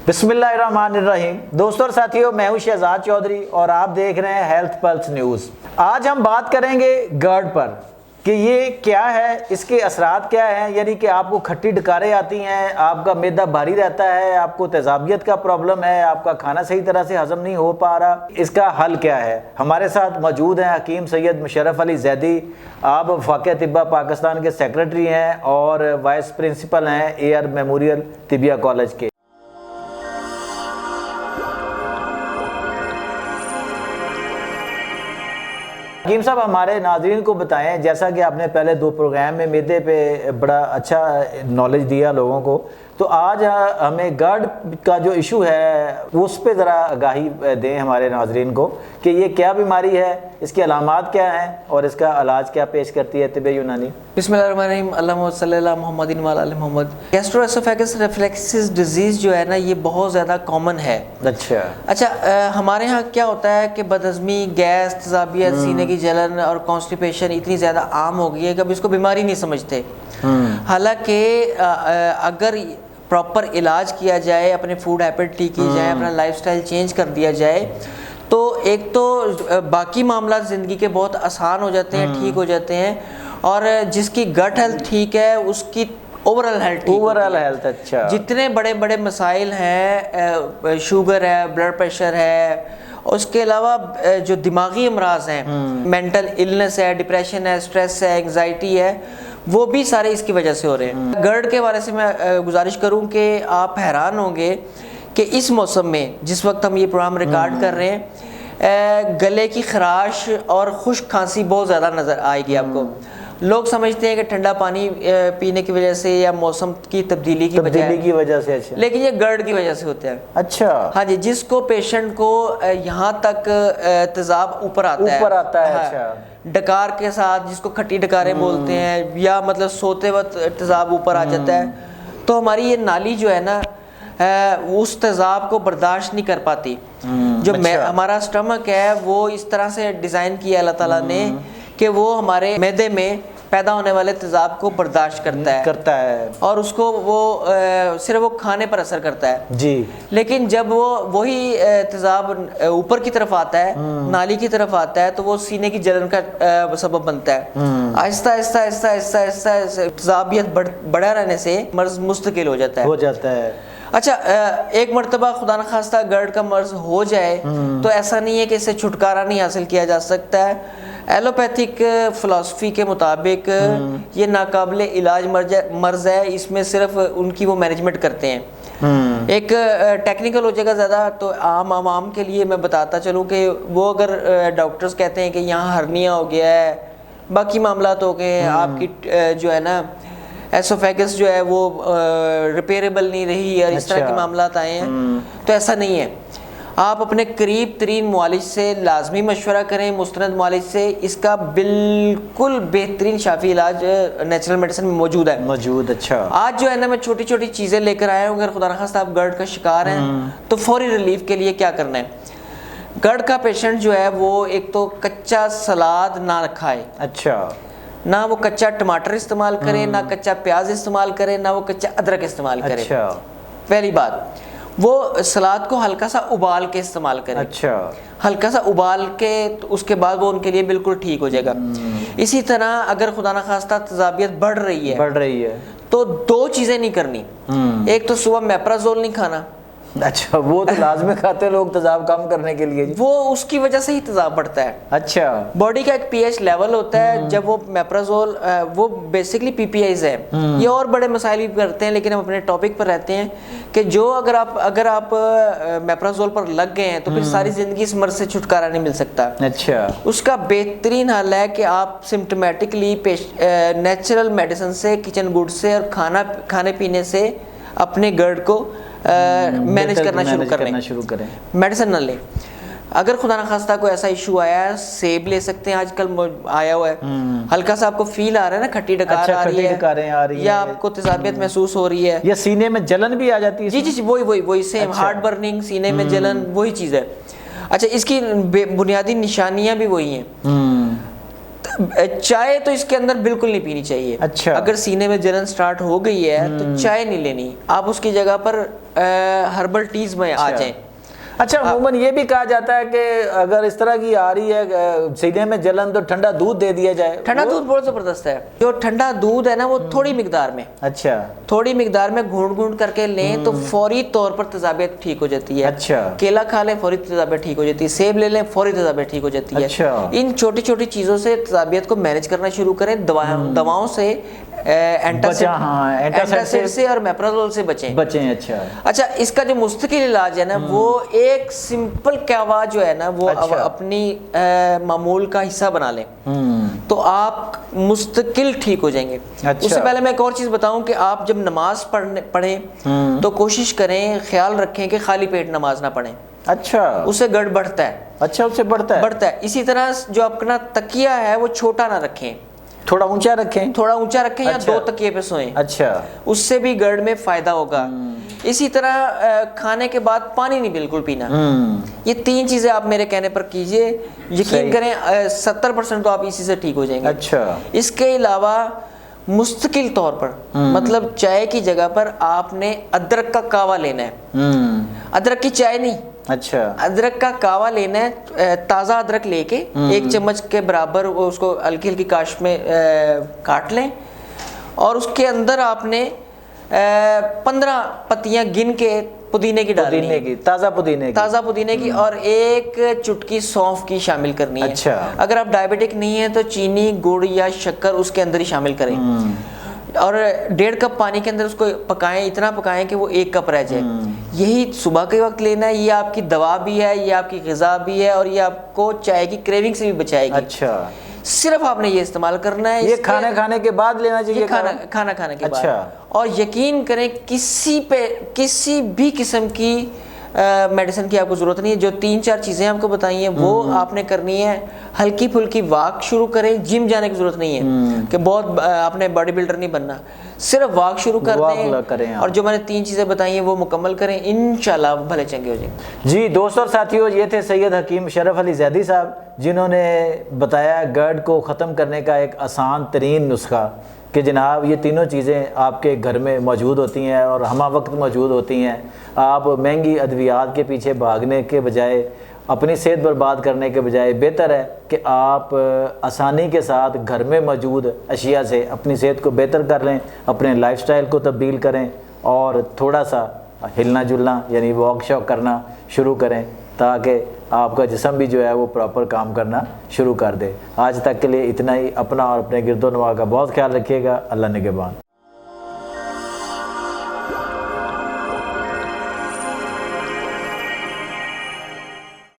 بسم اللہ الرحمن الرحیم۔ دوستوں اور ساتھیوں، میں ہوں شہزاد چودھری اور آپ دیکھ رہے ہیں ہیلتھ پلس نیوز۔ آج ہم بات کریں گے گرڈ پر کہ یہ کیا ہے، اس کے اثرات کیا ہیں، یعنی کہ آپ کو کھٹی ڈکاریں آتی ہیں، آپ کا معدہ بھاری رہتا ہے، آپ کو تیزابیت کا پرابلم ہے، آپ کا کھانا صحیح طرح سے ہضم نہیں ہو پا رہا، اس کا حل کیا ہے؟ ہمارے ساتھ موجود ہیں حکیم سید مشرف علی زیدی۔ آپ وفاقیہ طبہ پاکستان کے سیکرٹری ہیں اور وائس پرنسپل ہیں اے آر میموریل طبیہ کالج کے۔ حکیم صاحب، ہمارے ناظرین کو بتائیں، جیسا کہ آپ نے پہلے 2 پروگرام میں معدے پہ بڑا اچھا نالج دیا لوگوں کو، تو آج ہمیں گرڈ کا جو ایشو ہے اس پہ ذرا آگاہی دیں ہمارے ناظرین کو کہ یہ کیا بیماری ہے، اس کی علامات کیا ہیں اور اس کا علاج کیا پیش کرتی ہے طب یونانی۔ بسم اللہ الرحمن الرحیم، اللہم صلی اللہ محمد و علی محمد۔ گیسٹرو ایسوفیگس ریفلیکسز ڈیزیز جو ہے نا، یہ بہت زیادہ کامن ہے۔ اچھا، ہمارے ہاں کیا ہوتا ہے کہ بدہضمی، گیس، تیزابیت، سینے کی جلن اور کانسٹیپیشن اتنی زیادہ عام ہو گئی ہے کہ اب اس کو بیماری نہیں سمجھتے، حالانکہ اگر پراپر علاج کیا جائے، اپنے فوڈ ہیبٹ ٹھیک کی جائے، اپنا لائف سٹائل چینج کر دیا جائے، تو ایک تو باقی معاملات زندگی کے بہت آسان ہو جاتے ہیں، ٹھیک ہو جاتے ہیں، اور جس کی گٹ ہیلتھ ٹھیک ہے اس کی اوورآل ہیلتھ اچھا، جتنے بڑے بڑے مسائل ہیں، شوگر ہے، بلڈ پریشر ہے، اس کے علاوہ جو دماغی امراض ہیں، مینٹل النس ہے، ڈپریشن ہے، سٹریس ہے، انگزائٹی ہے، وہ بھی سارے اس کی وجہ سے ہو رہے ہیں۔ گرڈ کے بارے سے میں گزارش کروں کہ آپ حیران ہوں گے کہ اس موسم میں جس وقت ہم یہ پروگرام ریکارڈ کر رہے ہیں، گلے کی خراش اور خشک کھانسی بہت زیادہ نظر آئے گی آپ کو۔ لوگ سمجھتے ہیں کہ ٹھنڈا پانی پینے کی وجہ سے یا موسم کی تبدیلی کی وجہ سے، اچھا، لیکن یہ گرڈ کی وجہ سے ہوتا ہے۔ اچھا، ہاں جی، جس کو پیشنٹ کو یہاں تک تیزاب اوپر آتا ہے، اچھا، ڈکار کے ساتھ، جس کو کھٹی ڈکاریں بولتے ہیں، یا مطلب سوتے وقت تیزاب اوپر آ جاتا ہے، تو ہماری یہ نالی جو ہے نا اس تیزاب کو برداشت نہیں کر پاتی۔ جو ہمارا اسٹمک ہے وہ اس طرح سے ڈیزائن کیا اللہ تعالیٰ نے کہ وہ ہمارے معدے میں پیدا ہونے والے تیزاب کو برداشت کرتا ہے اور اس کو وہ صرف وہ کھانے پر اثر کرتا ہے جی۔ لیکن جب وہی تیزاب اوپر کی طرف آتا ہے، نالی کی طرف آتا ہے، تو وہ سینے کی جلن کا سبب بنتا ہے۔ آہستہ آہستہ آہستہ آہستہ آہستہ تیزابیت بڑھا رہنے سے مرض مستقل ہو جاتا ہے۔ اچھا، ایک مرتبہ خدا نخواستہ گرڈ کا مرض ہو جائے تو ایسا نہیں ہے کہ اس سے چھٹکارا نہیں حاصل کیا جا سکتا ہے۔ ایلوپیتھک فلسفی کے مطابق یہ ناقابل علاج مرض ہے، اس میں صرف ان کی وہ مینجمنٹ کرتے ہیں۔ ایک ٹیکنیکل ہو جائے گا زیادہ، تو عام عوام کے لیے میں بتاتا چلوں کہ وہ اگر ڈاکٹرز کہتے ہیں کہ یہاں ہرنیا ہو گیا ہے، باقی معاملات ہو گئے ہیں، آپ کی جو ہے نا ایسوفیگس جو ہے وہ ریپیریبل نہیں رہی، اور اس طرح کے معاملات آئے ہیں، تو ایسا نہیں ہے۔ آپ اپنے قریب ترین معالج سے لازمی مشورہ کریں، مستند معالج سے۔ اس کا بالکل بہترین شافی علاج نیچرل میڈیسن میں موجود۔ اچھا، آج جو ہے نا میں چھوٹی چھوٹی چیزیں لے کر آیا ہوں۔ اگر خدا نخواستہ آپ گرڈ کا شکار ہیں تو فوری ریلیف کے لیے کیا کرنا ہے؟ گرڈ کا پیشنٹ جو ہے وہ ایک تو کچا سلاد نہ کھائے، اچھا، نہ وہ کچا ٹماٹر استعمال کرے، نہ کچا پیاز استعمال کرے، نہ وہ کچا ادرک استعمال کرے۔ پہلی بات، وہ سلاد کو ہلکا سا ابال کے استعمال کرے، ہلکا سا ابال کے، اس کے بعد وہ ان کے لیے بالکل ٹھیک ہو جائے گا۔ اسی طرح اگر خدا نخواستہ تیزابیت بڑھ رہی ہے تو 2 چیزیں نہیں کرنی۔ ایک تو صبح میپرازول نہیں کھانا۔ اچھا، وہ تو لازمی کھاتے لوگ تیزاب کم کرنے کے لیے، وہ اس کی وجہ سے ہی تیزاب بڑھتا ہے۔ اچھا، باڈی کا ایک پی ایچ لیول ہوتا ہے، جب وہ میپرازول، وہ بیسکلی پی پی آئیز ہے، یہ اور بڑے مسائل بھی کرتے ہیں، لیکن ہم اپنے ٹاپک پر رہتے ہیں کہ جو اگر آپ میپرازول پر لگ گئے ہیں تو پھر ساری زندگی اس مرض سے چھٹکارا نہیں مل سکتا۔ اچھا، اس کا بہترین حل ہے کہ آپ سمپٹومیٹکلی نیچرل میڈیسن سے، کچن گڈ سے اور کھانے پینے سے اپنے گرڈ کو مینج کرنا شروع کریں، میڈیسن نہ لیں۔ اگر خدا نخواستہ کوئی ایسا ایشو آیا ہے، سیب لے سکتے ہیں، آج کل آیا ہوا ہے، ہلکا سا آپ کو فیل آ رہا ہے نا، کھٹی ڈکار آ رہی ہے یا آپ کو تیزابیت محسوس ہو رہی ہے، یا سینے میں جلن بھی آ جاتی ہے۔ جی، وہی سیم ہارٹ برننگ، سینے میں جلن، وہی چیز ہے۔ اچھا، اس کی بنیادی نشانیاں بھی وہی ہیں۔ چائے تو اس کے اندر بالکل نہیں پینی چاہیے. اچھا. اگر سینے میں جلن سٹارٹ ہو گئی ہے تو چائے نہیں لینی, آپ اس کی جگہ پر ہربل ٹیز میں آ جائیں. اچھا, عموماً یہ بھی کہا جاتا ہے کہ اگر اس طرح کی آ رہی ہے سینے میں جلن تو ٹھنڈا دودھ دے دیا جائے. ٹھنڈا دودھ بہت زبردست ہے. جو ٹھنڈا دودھ ہے نا وہ تھوڑی مقدار میں, اچھا, تھوڑی مقدار میں گھونٹ گھونٹ کر کے لیں تو فوری طور پر تیزابیت ٹھیک ہو جاتی ہے. اچھا. کیلا کھا لیں فوری تیزابیت ٹھیک ہو جاتی ہے. سیب لے لیں فوری تیزابیت ٹھیک ہو جاتی ہے. اچھا. ان چھوٹی چھوٹی چیزوں سے تیزابیت کو مینج کرنا شروع کریں. دواؤں سے اینٹاسیڈ سے اور میپرازول سے بچیں. اچھا, اس کا جو مستقل علاج ہے نا وہ ایک سمپل قہوہ جو ہے نا وہ اپنی معمول کا حصہ بنا لیں تو آپ مستقل ٹھیک ہو جائیں گے. اس سے پہلے میں ایک اور چیز بتاؤں کہ آپ جب نماز پڑھیں تو کوشش کریں, خیال رکھیں کہ خالی پیٹ نماز نہ پڑھیں. اچھا, اس سے گرد بڑھتا ہے. اچھا, اس سے بڑھتا ہے. اسی طرح جو اپنا تکیہ ہے وہ چھوٹا نہ رکھیں, تھوڑا اونچا رکھیں یا 2 تکیے پہ سوئیں. اچھا, اس سے بھی گرد میں فائدہ ہوگا. اسی طرح کھانے کے بعد پانی نہیں بالکل پینا. یہ 3 چیزیں آپ میرے کہنے پر کیجئے, یقین کریں 70% تو آپ اسی سے ٹھیک ہو جائیں گے. اچھا. اس کے علاوہ مستقل طور پر مطلب چائے کی جگہ پر آپ نے ادرک کا کہوہ لینا ہے. ادرک کی چائے نہیں. اچھا, ادرک کا کہوہ لینا ہے. تازہ ادرک لے کے 1 چمچ کے برابر اس کو ہلکی ہلکی کاش میں کاٹ لیں اور اس کے اندر آپ نے 15 پتیاں گن کے پودینے کی ڈالنی ہے, تازہ پودینے کی اور 1 چٹکی سونف کی شامل کرنی ہے. اچھا. اگر آپ ڈائبیٹک نہیں ہیں تو چینی, گڑ یا شکر اس کے اندر ہی شامل کریں اور 1.5 کپ پانی کے اندر اس کو پکائیں, اتنا پکائیں کہ وہ 1 کپ رہ جائے. یہی صبح کے وقت لینا ہے. یہ آپ کی دوا بھی ہے, یہ آپ کی غذا بھی ہے اور یہ آپ کو چائے کی کریونگ سے بھی بچائے گی. اچھا, صرف آپ نے یہ استعمال کرنا ہے. یہ کھانے کے بعد لینا چاہیے. کھانا کھانے کے بعد. اچھا. اور یقین کریں کسی بھی قسم کی میڈیسن کی آپ کو ضرورت نہیں ہے. جو 3-4 چیزیں آپ کو بتائی ہیں وہ آپ نے کرنی ہے. ہلکی پھلکی واک شروع کریں. جم جانے کی ضرورت نہیں ہے کہ بہت آپ نے باڈی بلڈر نہیں بننا. صرف واک شروع کر دیں اور جو میں نے 3 چیزیں بتائی ہیں وہ مکمل کریں, انشاءاللہ بھلے چنگے ہو جائیں. جی دوستوں اور ساتھیوں, یہ تھے سید حکیم شرف علی زیدی صاحب جنہوں نے بتایا گرد کو ختم کرنے کا ایک آسان ترین نسخہ کہ جناب یہ تینوں چیزیں آپ کے گھر میں موجود ہوتی ہیں اور ہمہ وقت موجود ہوتی ہیں. آپ مہنگی ادویات کے پیچھے بھاگنے کے بجائے, اپنی صحت برباد کرنے کے بجائے بہتر ہے کہ آپ آسانی کے ساتھ گھر میں موجود اشیاء سے اپنی صحت کو بہتر کر لیں, اپنے لائف سٹائل کو تبدیل کریں اور تھوڑا سا ہلنا جلنا یعنی واک شاک کرنا شروع کریں تاکہ آپ کا جسم بھی جو ہے وہ پراپر کام کرنا شروع کر دے. آج تک کے لیے اتنا ہی. اپنا اور اپنے گرد و نواح کا بہت خیال رکھیے گا. اللہ نگہبان.